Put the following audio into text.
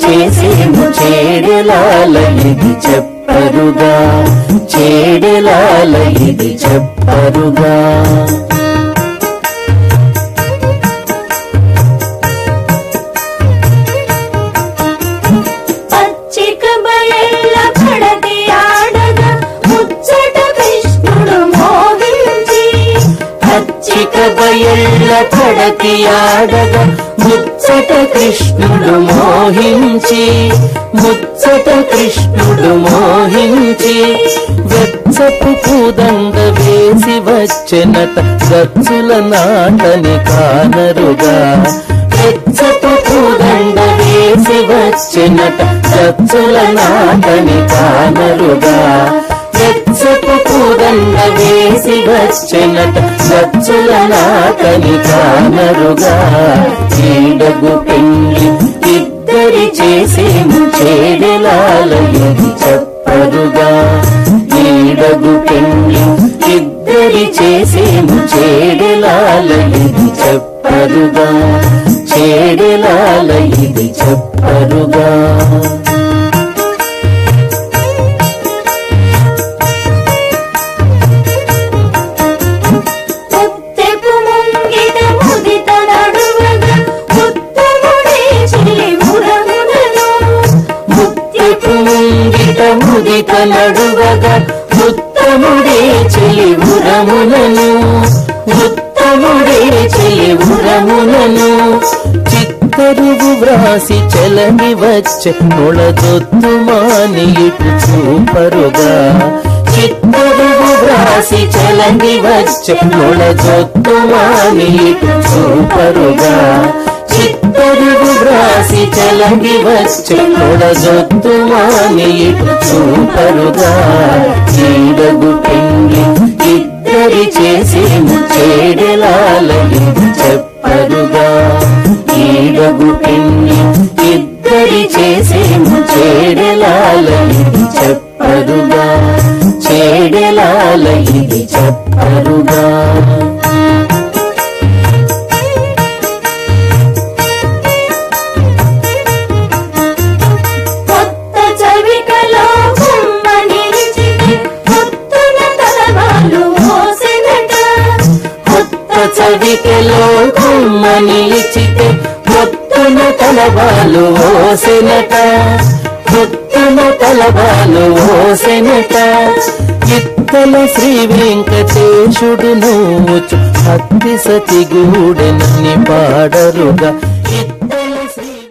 చేసేము చేడెలాల ఇది చెప్పరుగా, చేడెలాల ఇది చెప్పరుగా. పచ్చిక బయళ్ళ పడతి ఆడగా ముచ్చట కృష్ణుడు మోహించి, పచ్చిక బయళ్ళ పడతి ఆడగా ముచ్చట కృష్ణుడు మోహించి, ముచ్చట కృష్ణుడు మోహించి, వెచ్చపు పూదండ వేసి వచ్చెనట గచ్చుల నాటని కానరుగా, వెచ్చపు పూదండ వేసి వచ్చెనట గచ్చుల నాటని కానరుగా, వెచ్చపు పూదండ వేసి వచ్చెనట గచ్చుల నాటని కానరుగా. ఈడగు పెళ్లి ఇద్దరి చేసేము చేడెలాల ఇది చెప్పరుగా, ఈడగు పెళ్లి ఇద్దరి చేసేము చేడెలాల ఇది చెప్పరుగా, చేడెలాల ఇది చెప్పరుగా. ముత్తెపు ముంగిట ముదిత నడువగా ఉత్తముడే చెలి మురమునను, ముత్తెపు ముంగిట ముదిత నడువగా ఉత్తముడే చెలి ఉరమునను, ఉత్తముడే చెలి ఉరమునను, చిత్తరుగు వ్రాసి చెలని వచ్చె నొళదొత్తు మాని ఇటు చూపరుగా, చిత్తరుగు వ్రాసి చెలని వచ్చె నొళదొత్తు మాని ఇటు చూపరుగా, చిత్తరుగు వ్రాసి చెలని వచ్చె నొళదొత్తు మాని ఇటు చూపరుగా. ఈడగు పెళ్లి ఇద్దరి చేసేము చేడెలాల ఇది చెప్పరుగా, ఈడగు పెళ్లి ఇద్దరి చేసేము చేడెలాల ఇది చెప్పరుగా, చేడెలాల ఇది చెప్పరుగా. కొత్త చవికలో కొమ్మ నిలిచితే కొత్తన తలవాలు మోసెనట, కొత్త చవికలో కొమ్మ నిలిచితే కొత్తన తలవాలు ఓసెనట, కొత్తన తలవాలు ఓసెనట, ఇత్తల శ్రీ వెంకటేశుడు నూచు అత్తి సతి గూడెనని పాడరుగా,